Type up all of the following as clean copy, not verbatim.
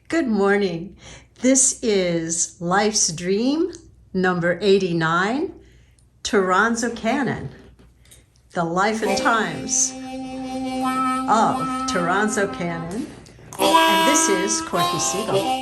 Good morning. This is Life's Dream, number 89, Toronzo Cannon, The Life and Times of Toronzo Cannon. And this is Corky Siegel.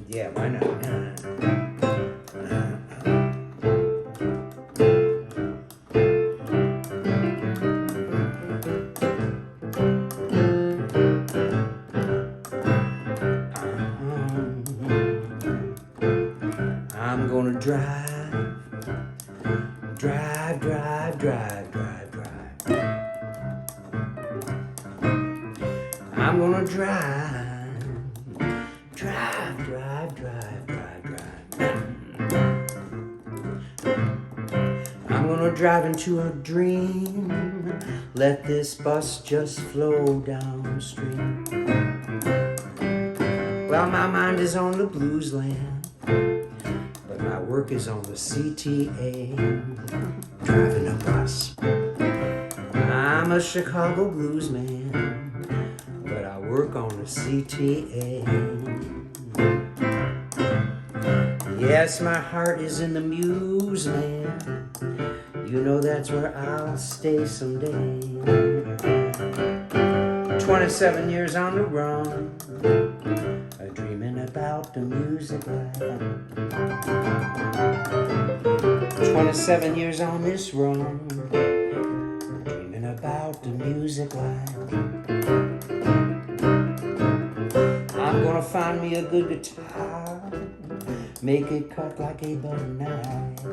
Yeah, why not? I'm gonna drive. I'm gonna drive. I'm gonna drive into a dream. Let this bus just flow downstream. Well, my mind is on the blues land, but my work is on the CTA. Driving a bus. I'm a Chicago blues man, but I work on the CTA. Yes, my heart is in the muse land. You know that's where I'll stay someday. 27 years on the run, dreaming about the music life. 27 years on this run, dreaming about the music life. I'm gonna find me a good guitar, make it cut like a butter knife.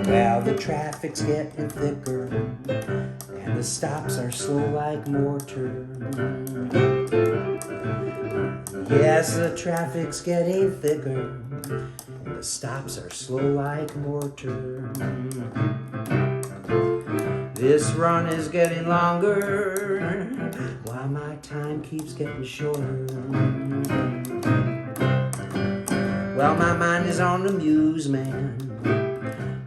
Well, the traffic's getting thicker, and the stops are slow like mortar. Yes, the traffic's getting thicker, and the stops are slow like mortar. This run is getting longer, while my time keeps getting shorter. Well, my mind is on the Muse, man,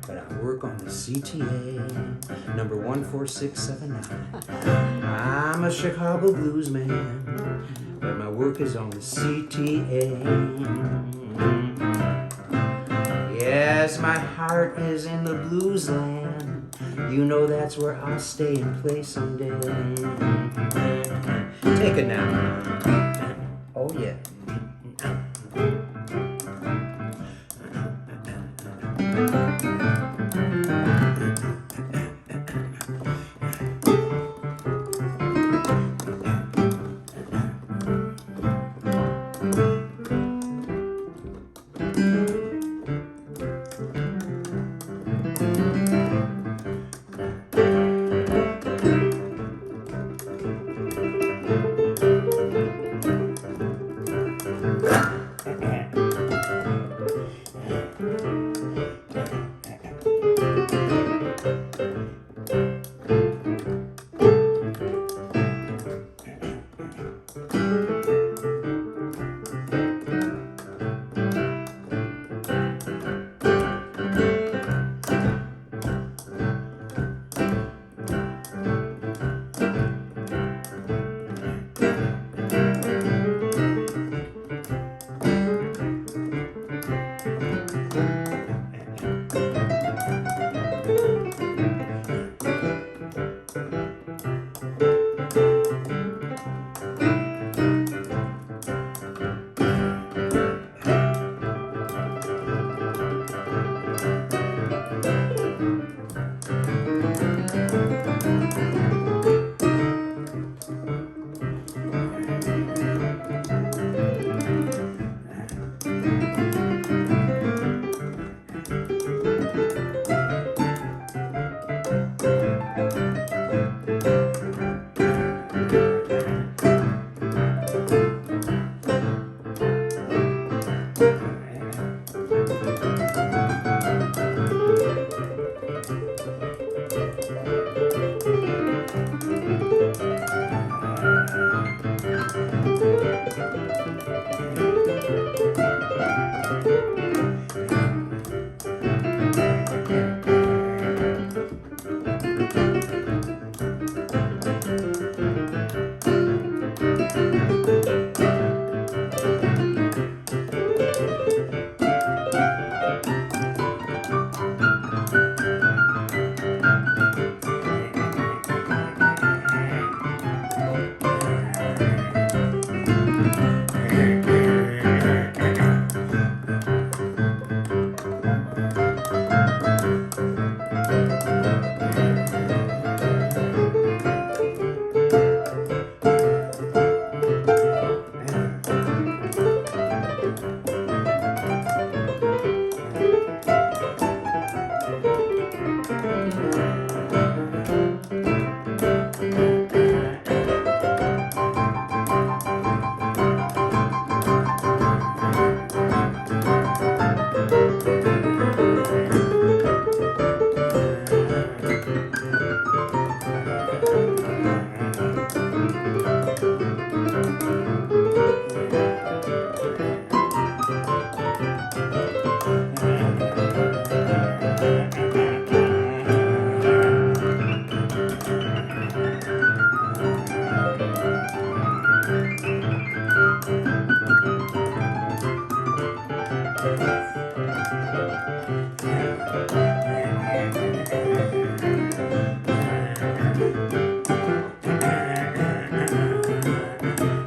but I work on the CTA, number 14679. I'm a Chicago blues man, but my work is on the CTA. Yes, my heart is in the blues land. You know that's where I'll stay and play someday. Take it now. Oh yeah.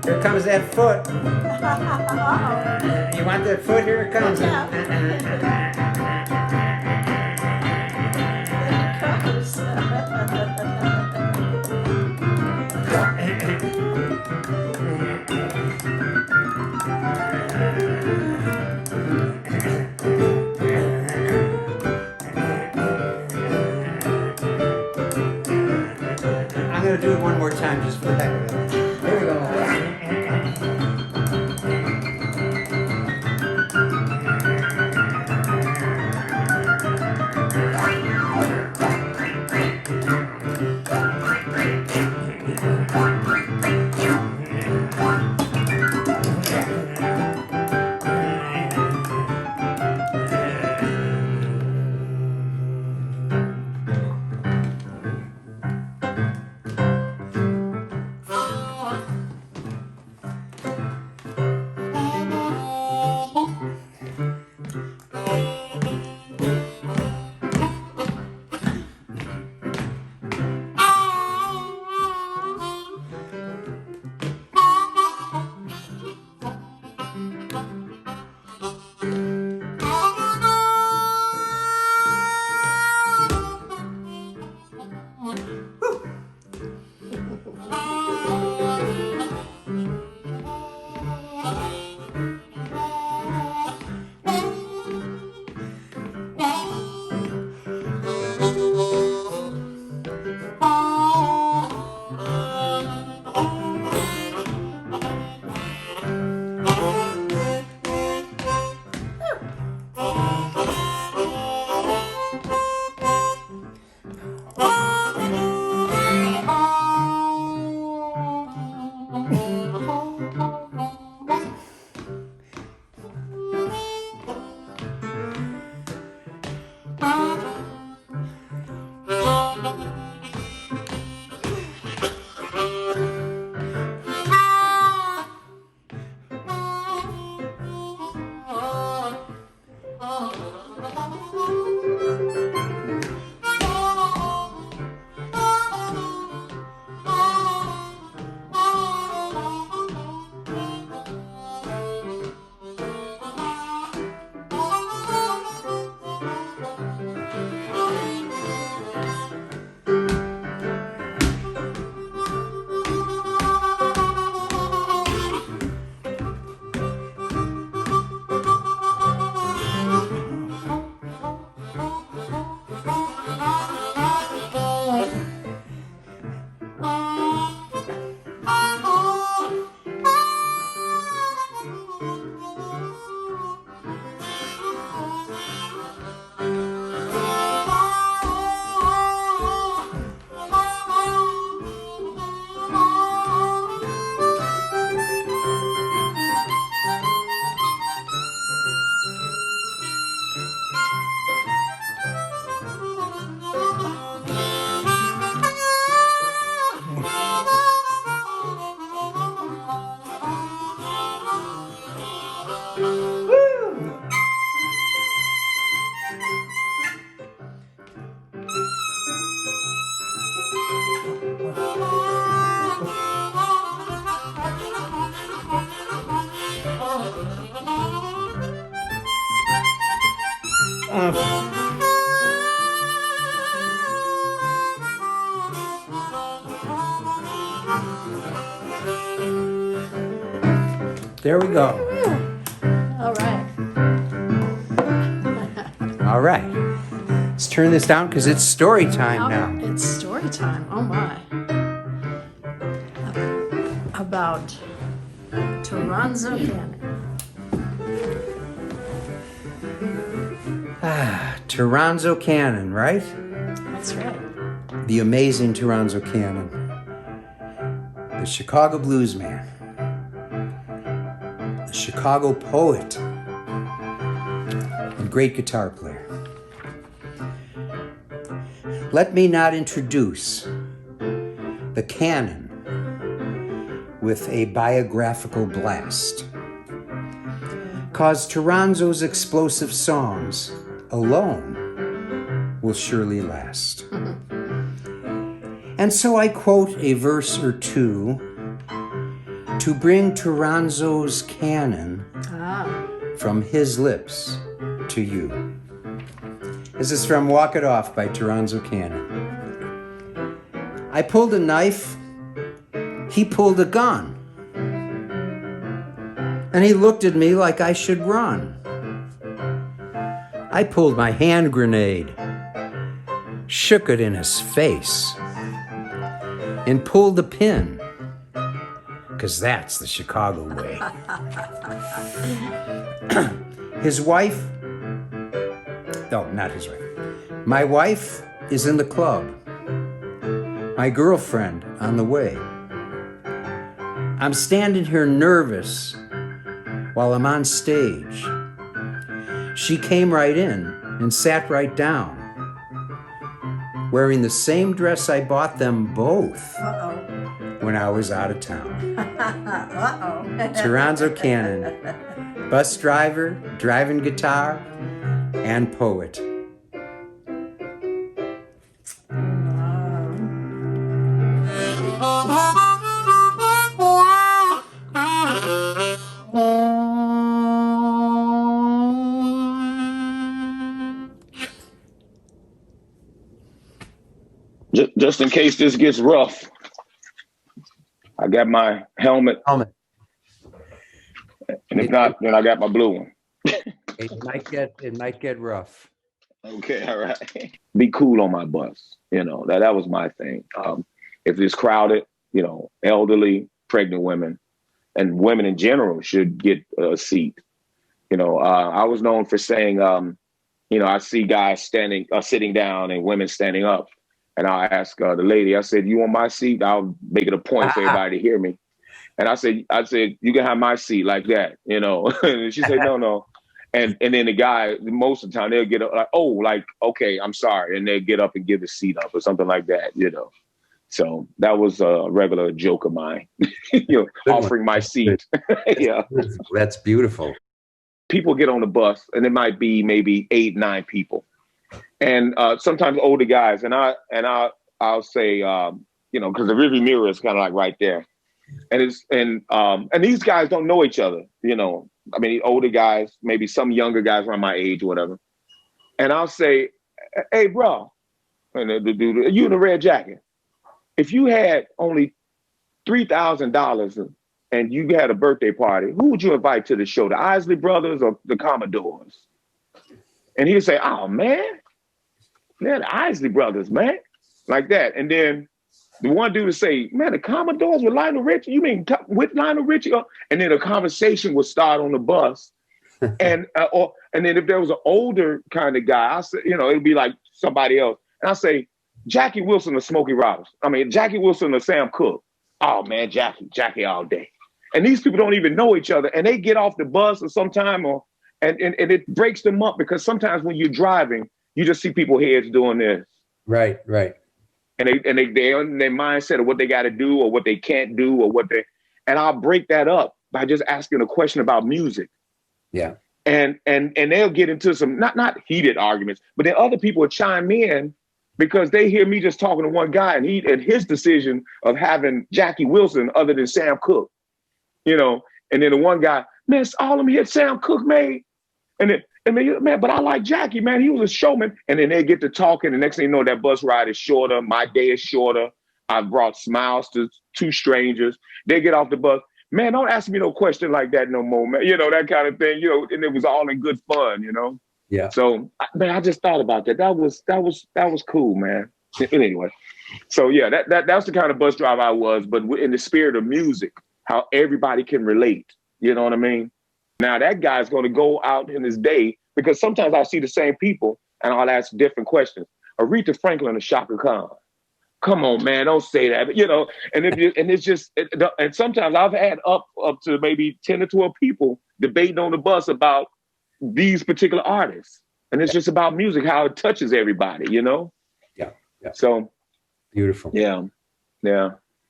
Here comes that foot. You want that foot? Here it comes. Yeah. I'm going to do it one more time just for the heck of it. Here we go. There we go. All right. All right. Let's turn this down because it's story time now. It's story time. Oh my. About Toronzo Cannon. Toronzo Cannon, right? That's right. The amazing Toronzo Cannon. The Chicago blues man. The Chicago poet. And great guitar player. Let me not introduce the Cannon with a biographical blast. 'Cause Toronzo's explosive songs alone will surely last. And so I quote a verse or two to bring Toronzo's Cannon from his lips to you. This is from Walk It Off by Toronzo Cannon. I pulled a knife, he pulled a gun, and he looked at me like I should run. I pulled my hand grenade, shook it in his face, and pulled the pin, 'cause that's the Chicago way. His wife, no, not his wife. My wife is in the club. My girlfriend on the way. I'm standing here nervous while I'm on stage. She came right in and sat right down, wearing the same dress I bought them both when I was out of town. Toronzo Cannon, bus driver, driving guitar, and poet. Just in case this gets rough, I got my helmet. And if not, then I got my blue one. It might get rough. Okay, all right. Be cool on my bus. You know, that was my thing. If it's crowded, you know, elderly, pregnant women, and women in general should get a seat. You know, I was known for saying, you know, I see guys sitting down and women standing up. And I asked the lady, I said, you want my seat? I'll make it a point for everybody to hear me. And I said, you can have my seat like that, you know. And she said, no. And then the guy, most of the time, they'll get up like, oh, like, okay, I'm sorry. And they'll get up and give the seat up or something like that, you know. So that was a regular joke of mine, you know, offering my seat. Yeah. That's beautiful. People get on the bus and it might be maybe 8, 9 people. And sometimes older guys, and I'll say, you know, because the rearview mirror is kind of like right there, and these guys don't know each other, you know. I mean, older guys, maybe some younger guys around my age or whatever, and I'll say, "Hey, bro," and the dude, you in the red jacket, if you had only $3,000 and you had a birthday party, who would you invite to the show? The Isley Brothers or the Commodores? And he'd say, "Oh man, they're the Isley Brothers, man," like that. And then the one dude would say, "Man, the Commodores with Lionel Richie? You mean with Lionel Richie?" And then a conversation would start on the bus. And then if there was an older kind of guy, I say, you know, it'd be like somebody else. And I say, Jackie Wilson or Smokey Robinson. I mean, Jackie Wilson or Sam Cooke. Oh man, Jackie all day. And these people don't even know each other. And they get off the bus or sometime and it breaks them up because sometimes when you're driving, you just see people heads doing this. Right. And they're in their mindset of what they got to do or what they can't do or and I'll break that up by just asking a question about music. Yeah. And they'll get into some not heated arguments, but then other people will chime in because they hear me just talking to one guy and his decision of having Jackie Wilson other than Sam Cooke, you know. And then the one guy, man, it's all them hits Sam Cooke made. Man, but I like Jackie, man. He was a showman. And then they get to talking. The next thing you know, that bus ride is shorter. My day is shorter. I've brought smiles to two strangers. They get off the bus. Man, don't ask me no question like that no more, man. You know, that kind of thing, you know, and it was all in good fun, you know? Yeah. So, man, I just thought about that. That was cool, man. Anyway, so yeah, that's the kind of bus driver I was, but in the spirit of music, how everybody can relate. You know what I mean? Now that guy's going to go out in his day because sometimes I see the same people and I'll ask different questions. Aretha Franklin or Shaka Khan? Come on, man, don't say that. But, you know, and sometimes I've had up to maybe 10 or 12 people debating on the bus about these particular artists. And it's just about music, how it touches everybody, you know? Yeah. So beautiful. Yeah.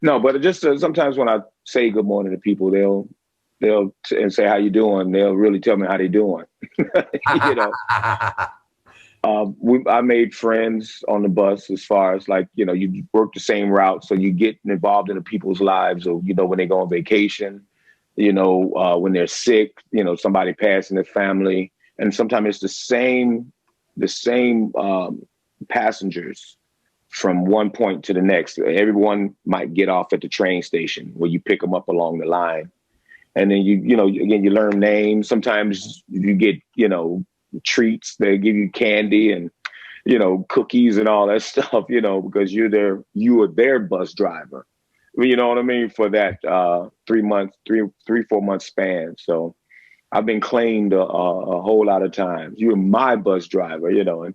No, but it just sometimes when I say good morning to people, they'll and say how you doing. They'll really tell me how they doing. You know, I made friends on the bus as far as like, you know, you work the same route, so you get involved in the people's lives, or you know, when they go on vacation, you know, when they're sick, you know, somebody passed in their family, and sometimes it's the same passengers from one point to the next. Everyone might get off at the train station where you pick them up along the line. And then you know, again, you learn names. Sometimes you get, you know, treats. They give you candy and, you know, cookies and all that stuff, you know, because you are their bus driver. You know what I mean? For that 4 month span. So I've been claimed a whole lot of times. You're my bus driver, you know,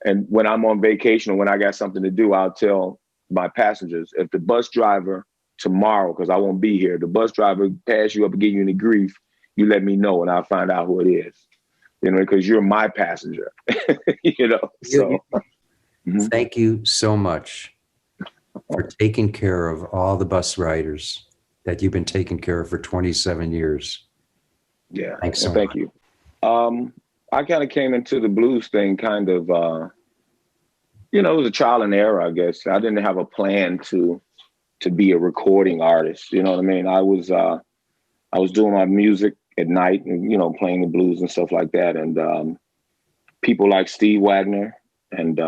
and when I'm on vacation or when I got something to do, I'll tell my passengers, if the bus driver tomorrow, because I won't be here, the bus driver pass you up and give you any grief, you let me know and I'll find out who it is, you know, because you're my passenger, you know. So thank you so much for taking care of all the bus riders that you've been taking care of for 27 years. Yeah. Thanks so much. Thank you. I kind of came into the blues thing kind of, you know, it was a trial and error, I guess. I didn't have a plan to be a recording artist. You know what I mean? I was doing my music at night and, you know, playing the blues and stuff like that. And people like Steve Wagner and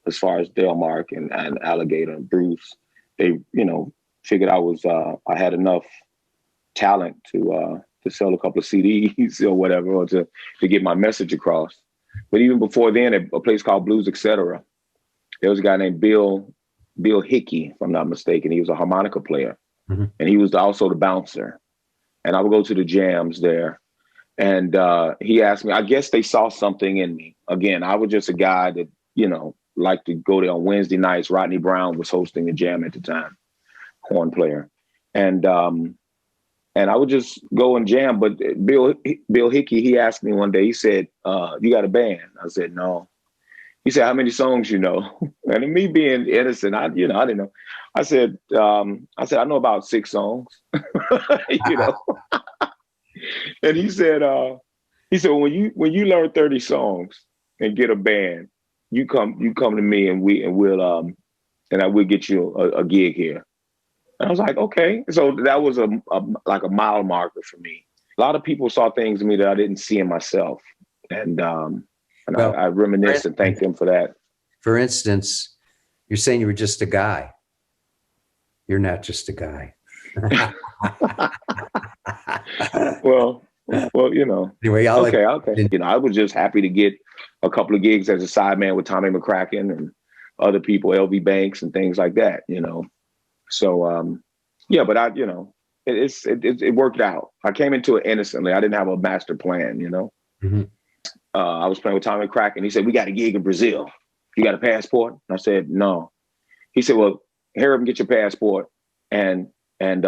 as far as Delmark and Alligator and Bruce, they, you know, figured I had enough talent to sell a couple of CDs or whatever, or to get my message across. But even before then, at a place called Blues Etc., there was a guy named Bill Hickey, if I'm not mistaken. He was a harmonica player, and he was also the bouncer. And I would go to the jams there, and he asked me, I guess they saw something in me. Again, I was just a guy that, you know, liked to go there on Wednesday nights. Rodney Brown was hosting the jam at the time, horn player. And I would just go and jam. But Bill Hickey, he asked me one day, he said, you got a band? I said, no. He said, how many songs you know? And me being innocent, I didn't know. I said, I know about 6 songs, you know. And he said, when you learn 30 songs and get a band, you come to me and I will get you a gig here. And I was like, okay. So that was like a mile marker for me. A lot of people saw things in me that I didn't see in myself. And I reminisce and thank them for that. For instance, you're saying you were just a guy. You're not just a guy. Well, you know. Anyway, okay. You know, I was just happy to get a couple of gigs as a sideman with Tommy McCracken and other people, LV Banks and things like that, you know. So, yeah, but it worked out. I came into it innocently. I didn't have a master plan, you know. I was playing with Tommy McCracken. He said, we got a gig in Brazil. You got a passport? And I said, no. He said, well, hurry up and get your passport. And you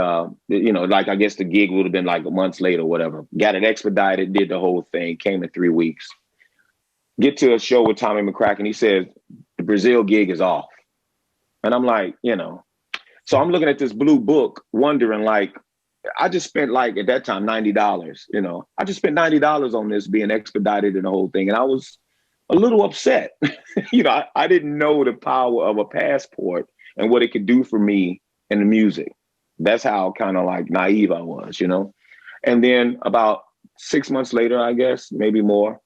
know, like, I guess the gig would have been like months later or whatever. Got it expedited, did the whole thing, came in 3 weeks. Get to a show with Tommy McCracken. He says, the Brazil gig is off. And I'm like, you know. So I'm looking at this blue book, wondering, like, I just spent like at that time $90. I just spent $90 on this being expedited and the whole thing, and I was a little upset. I didn't know the power of a passport and what it could do for me in the music. That's how kind of like naive I was. And then about 6 months later, I guess, maybe more,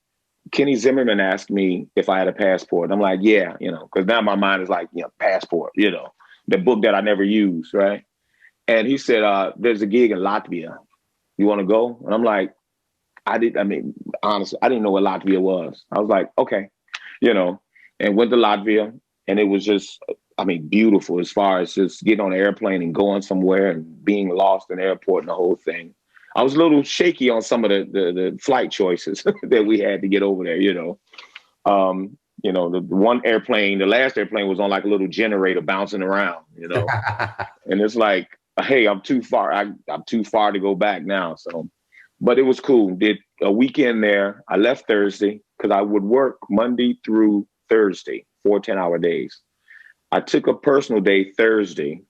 Kenny Zimmerman asked me if I had a passport. I'm like, yeah, because now my mind is like, passport, the book that I never used, right? And he said, there's a gig in Latvia. You want to go? And I'm like, honestly, I didn't know what Latvia was. I was like, okay, and went to Latvia, and it was just, beautiful as far as just getting on an airplane and going somewhere and being lost in the airport and the whole thing. I was a little shaky on some of the flight choices that we had to get over there, the one airplane, the last airplane was on like a little generator bouncing around, and it's like, hey, I'm too far. I'm too far to go back now. So, but it was cool. Did a weekend there. I left Thursday because I would work Monday through Thursday, 4 10-hour days. I took a personal day Thursday,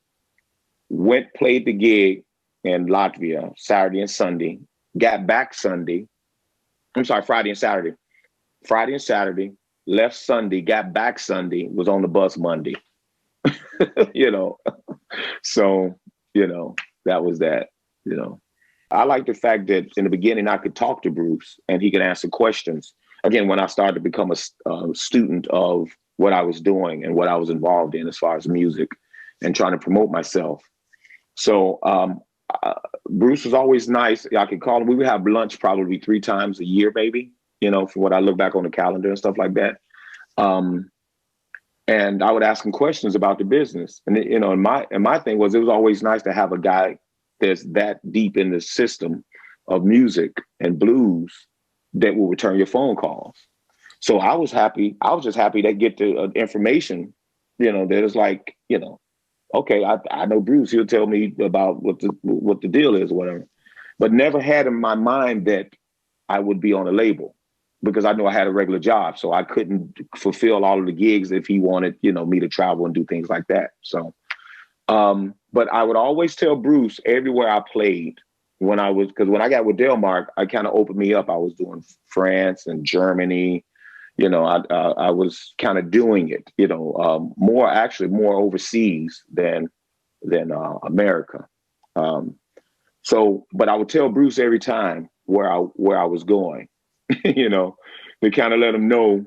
played the gig in Latvia, Saturday and Sunday, got back Friday and Saturday. Friday and Saturday, left Sunday, got back Sunday, was on the bus Monday. So, that was that, I like the fact that in the beginning I could talk to Bruce and he could answer questions. Again, when I started to become a student of what I was doing and what I was involved in as far as music and trying to promote myself. So Bruce was always nice. I could call him. We would have lunch probably 3 times a year, maybe, from what I look back on the calendar and stuff like that. And I would ask him questions about the business. And, and my thing was, it was always nice to have a guy that's that deep in the system of music and blues that will return your phone calls. So I was happy. I was just happy to get the information, that is like, okay, I know Bruce, he'll tell me about what the deal is or whatever, but never had in my mind that I would be on a label because I know I had a regular job. So I couldn't fulfill all of the gigs if he wanted, me to travel and do things like that. So, but I would always tell Bruce everywhere I played because when I got with Delmark, I kind of opened me up. I was doing France and Germany. I was kind of doing it, more overseas than America. But I would tell Bruce every time where I was going, to kind of let him know,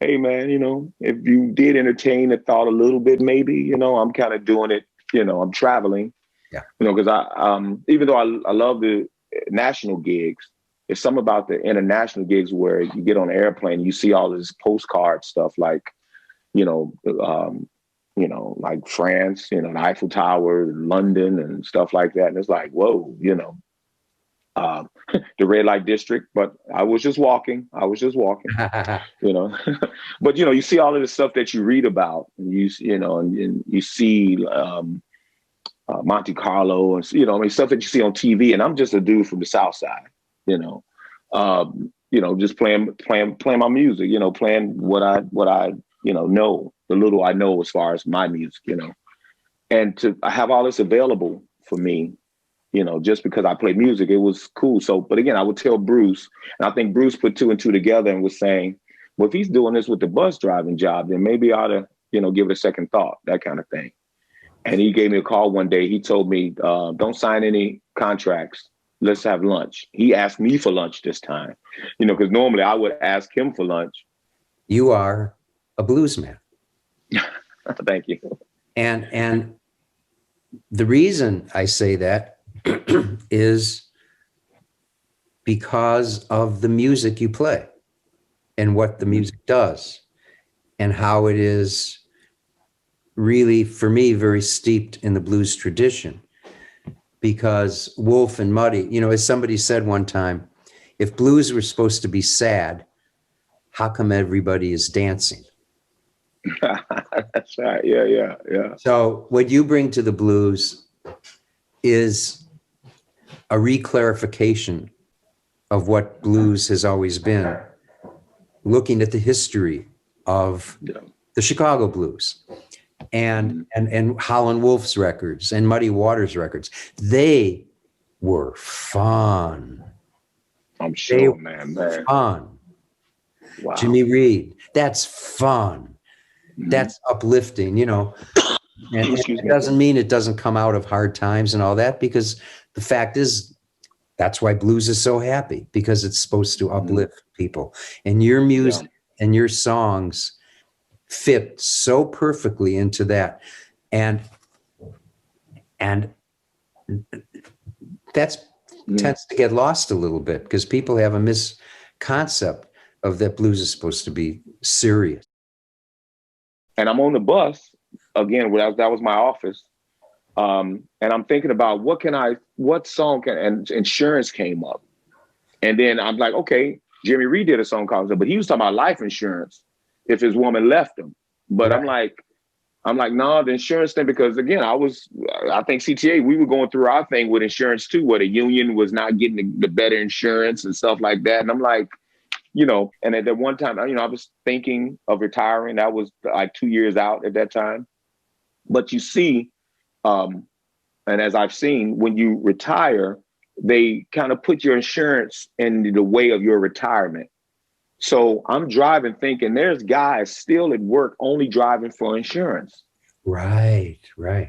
hey man, if you did entertain a thought a little bit, maybe, I'm kind of doing it, I'm traveling, because even though I love the national gigs, it's something about the international gigs where you get on an airplane, you see all this postcard stuff like, like France, the Eiffel Tower, London and stuff like that. And it's like, whoa, the red light district, but I was just walking, but you see all of the stuff that you read about and and you see Monte Carlo and, stuff that you see on TV. And I'm just a dude from the South Side. Just playing my music, playing what I know, the little I know as far as my music, and to have all this available for me, just because I play music, it was cool. So, but again, I would tell Bruce, and I think Bruce put 2 and 2 together and was saying, well, if he's doing this with the bus driving job, then maybe I ought to, give it a second thought, that kind of thing. And he gave me a call one day. He told me, don't sign any contracts. Let's have lunch. He asked me for lunch this time, because normally I would ask him for lunch. You are a blues man. Thank you. And the reason I say that is because of the music you play and what the music does and how it is really, for me, very steeped in the blues tradition. Because Wolf and Muddy, as somebody said one time, if blues were supposed to be sad, how come everybody is dancing? That's right. Yeah. So what you bring to the blues is a reclarification of what blues has always been, looking at the history of the Chicago blues. And Howlin' Wolf's records and Muddy Waters records, they were fun. I'm They sure, were man. fun. Wow. Jimmy Reed, that's fun. Mhm. That's uplifting, you know. And Excuse it me. doesn't mean it doesn't come out of hard times and all that, because the fact is, that's why blues is so happy, because it's supposed to uplift people. And your music and your songs fit so perfectly into that. And that's tends to get lost a little bit, because people have a misconcept of that blues is supposed to be serious. And I'm on the bus again. That was my office, and I'm thinking about what song can, and Insurance came up, and then I'm like, okay, Jimmy Reed did a song called, but he was talking about life insurance if his woman left him. But Right. I'm like, no, the insurance thing, because again, I think CTA, we were going through our thing with insurance too, where the union was not getting the better insurance and stuff like that. And I'm like, and at that one time, I was thinking of retiring. That was like 2 years out at that time. But you see, and as I've seen, when you retire, they kind of put your insurance in the way of your retirement. So I'm driving thinking there's guys still at work only driving for insurance. Right.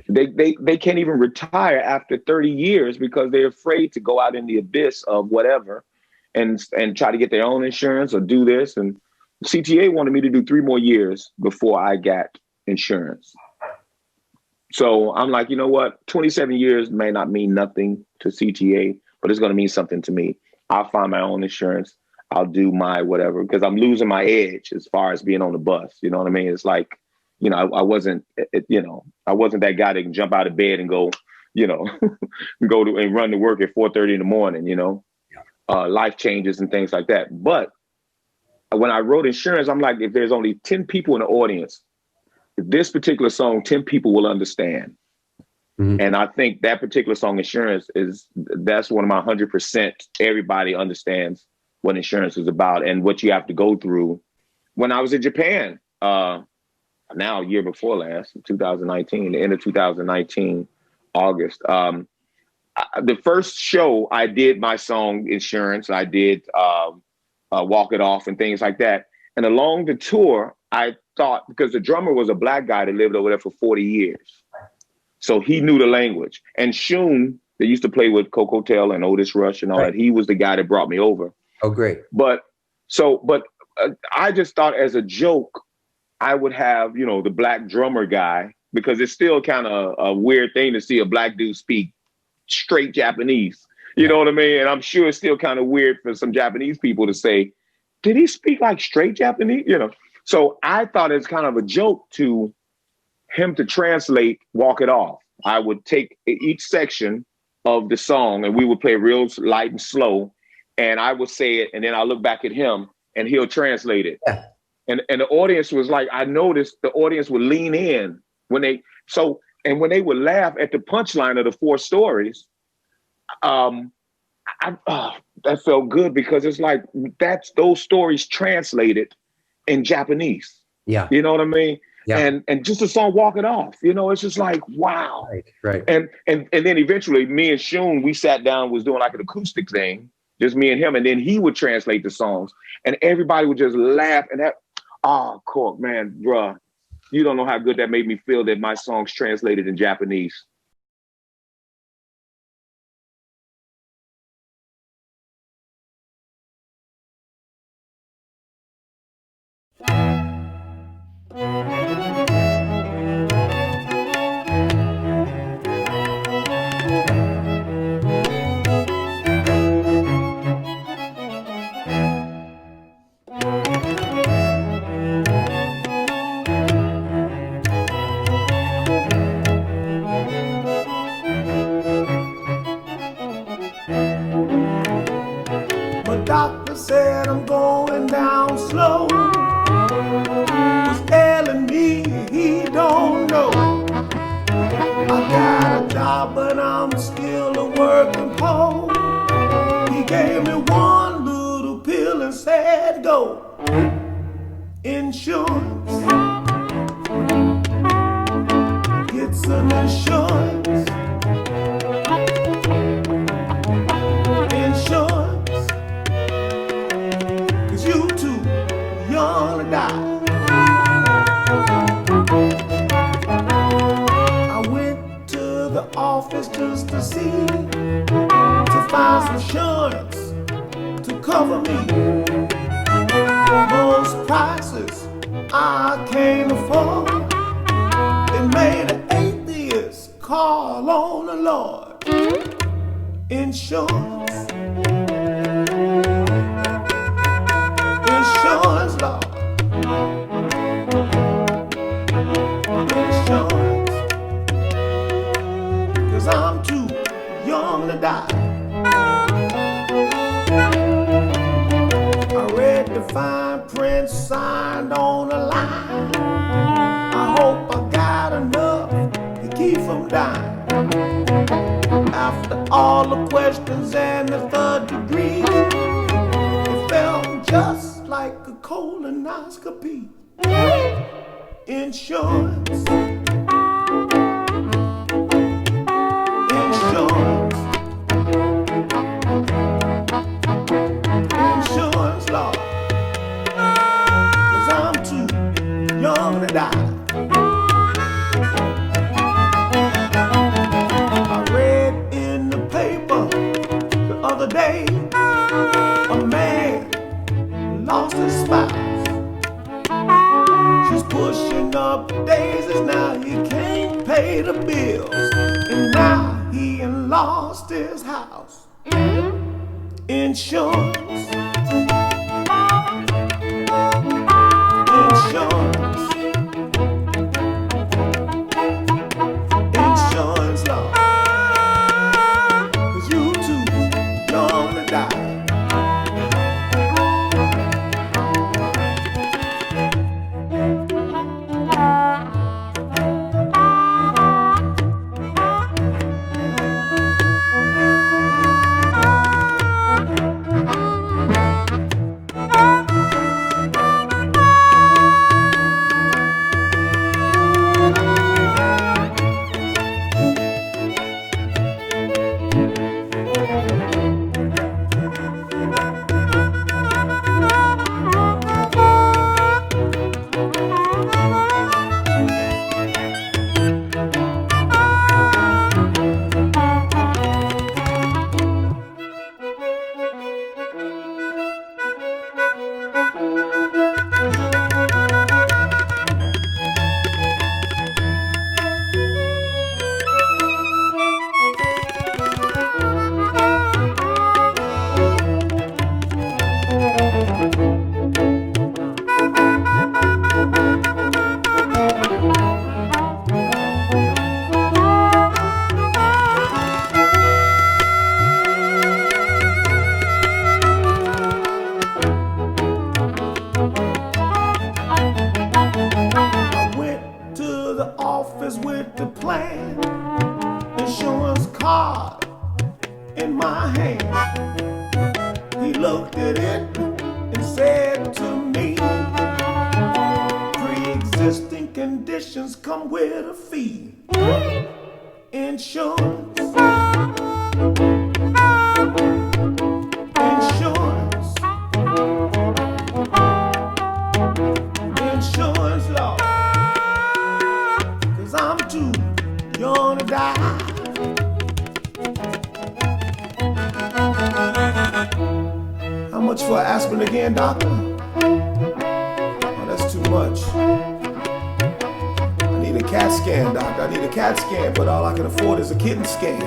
They can't even retire after 30 years because they're afraid to go out in the abyss of whatever and try to get their own insurance or do this. And CTA wanted me to do 3 more years before I got insurance. So I'm like, you know what? 27 years may not mean nothing to CTA, but it's going to mean something to me. I'll find my own insurance. I'll do my whatever, because I'm losing my edge as far as being on the bus. You know what I mean? It's like, I wasn't that guy that can jump out of bed and go, go to and run to work at 4:30 in the morning, life changes and things like that. But when I wrote Insurance, I'm like, if there's only 10 people in the audience, this particular song, 10 people will understand. Mm-hmm. And I think that particular song, Insurance, that's one of my 100%. Everybody understands what insurance is about and what you have to go through. When I was in Japan, now a year before last, 2019, the end of 2019, August, the first show I did my song Insurance, I did Walk It Off and things like that. And along the tour, I thought, because the drummer was a black guy that lived over there for 40 years. So he knew the language. And Shun, that used to play with Coco Tell and Otis Rush and all that, he was the guy that brought me over. Oh, great. But I just thought as a joke, I would have, the black drummer guy, because it's still kind of a weird thing to see a black dude speak straight Japanese. You know what I mean? And I'm sure it's still kind of weird for some Japanese people to say, did he speak like straight Japanese? So I thought it's kind of a joke to him to translate Walk It Off. I would take each section of the song and we would play real light and slow. And I would say it, and then I look back at him and he'll translate it. Yeah. And the audience was like, I noticed the audience would lean in when they would laugh at the punchline of the 4 stories. That felt good, because it's like that's those stories translated in Japanese. Yeah. You know what I mean? Yeah. And just the song Walk It Off, it's just like, wow. Right. And then eventually me and Shun, we sat down, was doing like an acoustic thing, just me and him. And then he would translate the songs and everybody would just laugh. And Cork, man, bruh, you don't know how good that made me feel that my songs translated in Japanese. Doctor said I'm going down slow. Was telling me he don't know. I got a job, but I'm still a working poor. He gave me one little pill and said, go. Insurance. Get some insurance. 'cause you too young to die. I went to the office just to see, to find some insurance to cover me. Most prices I can't afford. It made an atheist call on the Lord. Insurance, insurance law, insurance, 'cause I'm too young to die. I read the fine print signed on the line. I hope I got enough to keep from dying. After all the questions and the third degree, it felt just like a colonoscopy. Insurance, insurance, insurance law, 'cause I'm too young to die. I read in the paper the other day, a man lost his spouse. She's pushing up daisies, now he can't pay the bills, and now he lost his house. Insurance, insurance, insurance law, 'cause you too young to die. With the plan, insurance card in my hand. He looked at it and said to me, pre-existing conditions come with a fee. Insurance, insurance, insurance law, 'cause I'm too young to die. How much for aspirin again, doctor? Oh, that's too much. I need a CAT scan, doctor. I need a CAT scan, but all I can afford is a kidney scan.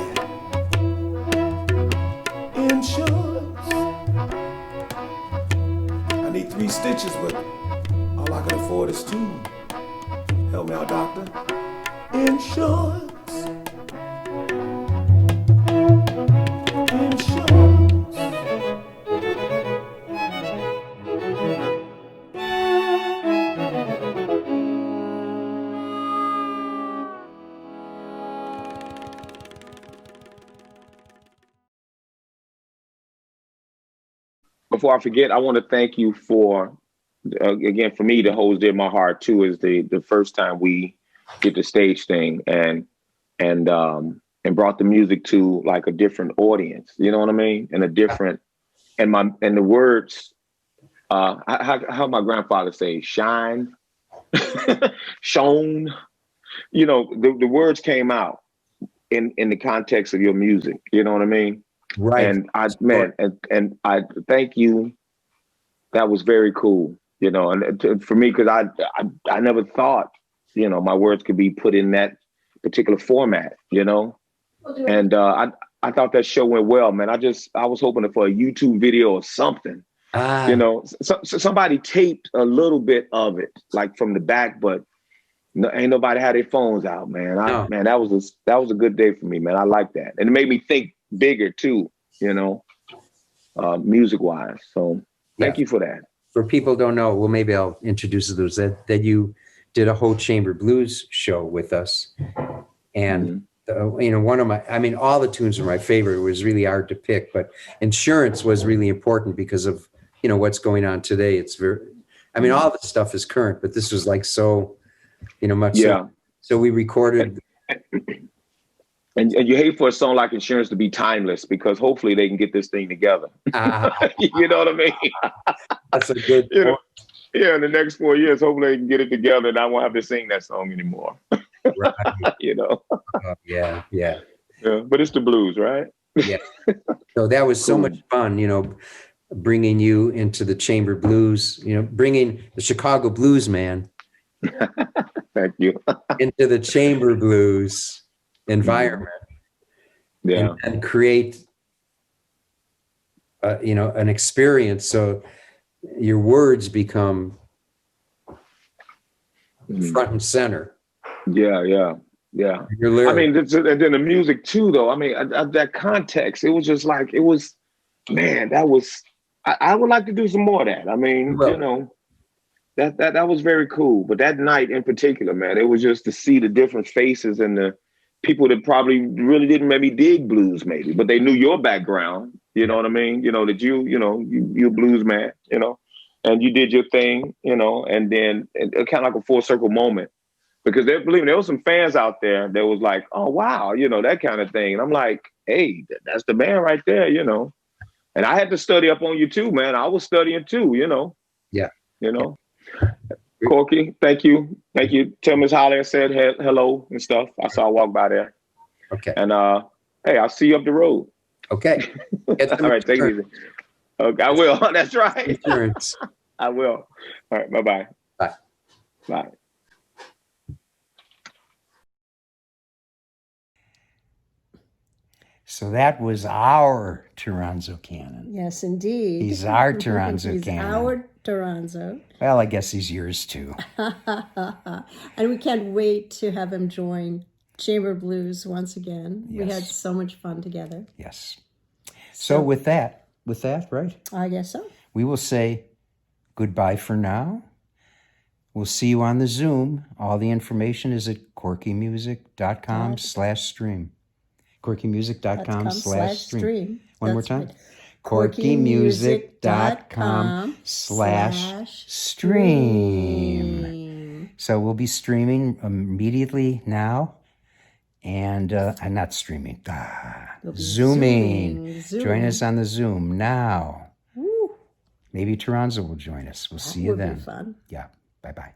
Insurance. I need 3 stitches, but all I can afford is 2. Help me out, doctor. Insurance. Insurance. Before I forget, I want to thank you for, again, for me, the holds dear my heart too is the first time we did the stage thing and brought the music to like a different audience. You know what I mean? And a different, and the words how my grandfather say, shine, shone. You know, the words came out in the context of your music. You know what I mean? Right. And and I thank you. That was very cool. You know, and for me, because I never thought, you know, my words could be put in that particular format. You know, and I thought that show went well, man. I was hoping for a YouTube video or something. You know, so somebody taped a little bit of it, like from the back, but no, ain't nobody had their phones out, man. Man, that was a good day for me, man. I like that, and it made me think bigger too. You know, music wise. So thank you for that. For people who don't know, well, maybe I'll introduce those that you did a whole chamber blues show with us, and you know, all the tunes are my favorite. It was really hard to pick, but Insurance was really important because of, you know, what's going on today. It's all the stuff is current, but this was like so, you know, much. Yeah. So we recorded. And you hate for a song like Insurance to be timeless, because hopefully they can get this thing together. You know what I mean? That's a good you know, yeah, in the next 4 years, hopefully they can get it together and I won't have to sing that song anymore. Right. You know? Yeah. But it's the blues, right? Yeah. So that was so much fun, you know, bringing you into the chamber blues, you know, bringing the Chicago blues man Thank you. into the chamber blues environment. Yeah. And create, you know, an experience. So your words become front and center. Yeah. I mean, and then the music too, though. I mean, that context, it was just like, it was, man, that was, I would like to do some more of that. I mean, you know, that was very cool. But that night in particular, man, it was just to see the different faces and the people that probably really didn't maybe dig blues, maybe, but they knew your background. You know what I mean? You know, that you're a blues man, you know, and you did your thing, you know, and then it kind of like a full circle moment, because there was some fans out there that was like, oh, wow, you know, that kind of thing. And I'm like, hey, that's the man right there, you know. And I had to study up on you too, man. I was studying too, you know. Yeah. You know. Corky, thank you. Tell Miss Holly I said hello and stuff. I saw her walk by there. Okay. And hey, I'll see you up the road. Okay. All right, take it easy. Okay, I will. That's right. Insurance. I will. All right, bye-bye. Bye. Bye. So that was our Toronzo Cannon. Yes, indeed. He's our Toronzo He's Cannon. our Toronzo. Well, I guess he's yours too. And we can't wait to have him join Chamber Blues once again. Yes. We had so much fun together. Yes. So with that, right? I guess so. We will say goodbye for now. We'll see you on the Zoom. All the information is at quirkymusic.com/stream. quirkymusic.com/stream. One more time. Right. quirkymusic.com/stream. So we'll be streaming immediately now. And I'm not streaming. We'll be Zooming. Zooming. Join us on the Zoom now. Woo. Maybe Toronzo will join us. We'll see you then. Be fun. Yeah. Bye-bye.